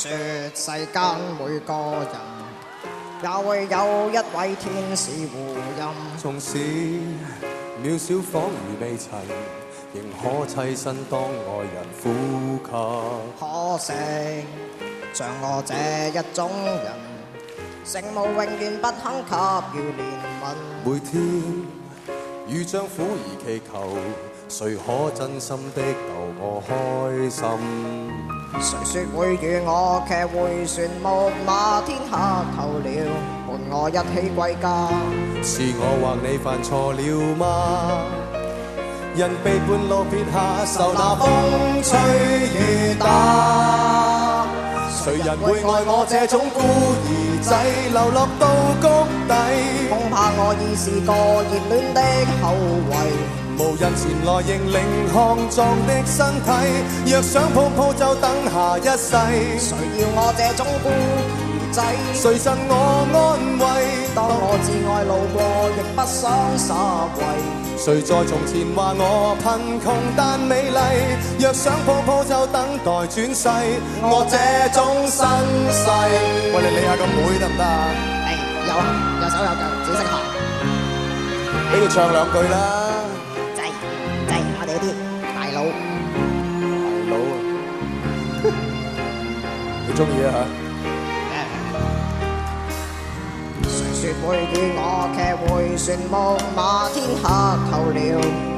說世間每個人也會有一位天使護蔭，縱使渺小仿如未塵，仍可棲身當愛人呼吸。可惜像我這一種人，聖母永遠不肯給予憐憫。每天遇將苦而祈求，誰可真心的逗我開心？誰說會與我騎回旋木馬，天黑透了，伴我一起歸家。是我或你犯錯了嗎？人被半路撇下，受那風吹雨打。誰人會愛我這種孤兒仔，流落到谷底？恐怕我已是個熱戀的後遺。無人前來認領康壯的身體，若想抱抱就等下一世。誰要我這種孤兒仔？誰贈我安慰？當我至愛路過，亦不想灑遺。誰在從前話我貧窮但美麗？若想抱抱就等待轉世。我這種身世，喂，你理下個妹得唔得啊？有手有腳，只識行。俾佢唱兩句啦。我哋啲大佬啊，你中意啊嚇？誰說會與我騎回旋木馬，天黑透了，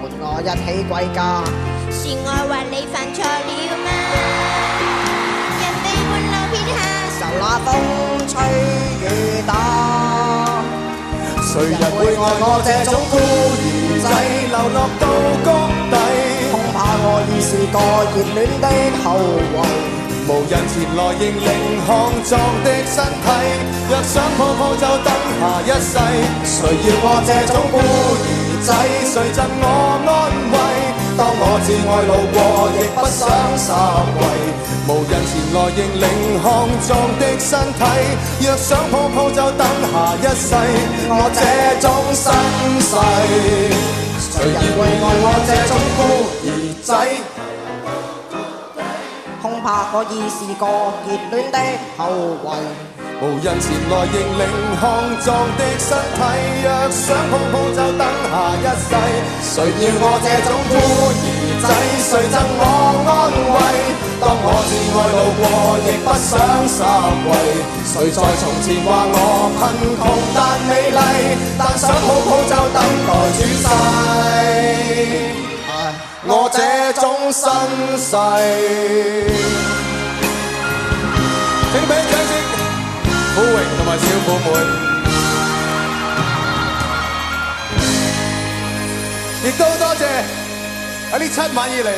伴我一起歸家。是我或你犯錯了嗎？人被半路撇下，受那風吹雨打。誰人會愛我這種孤兒仔，流落到谷底？恐怕我已是個熱戀的後遺。無人前來認領康壯的身體，若想抱抱就等下一世。誰要我這種孤兒仔？誰贈我安慰？當我至愛路過，亦不想灑遺。無人前來認領康壯的身體，若想抱抱就等下一世。我這種身世，誰人會愛我這種孤兒仔？恐怕我已是個熱戀的後遺。無人前來認領康壯的身體，若想抱抱就等下一世。誰要我這種孤兒仔？誰贈我安慰？當我至愛路過，亦不想灑遺。誰在從前話我貧窮但美麗？但想抱抱就等待轉世。我這種身世，請俾掌聲，虎榮同埋小虎妹，亦都多謝喺呢7晚以嚟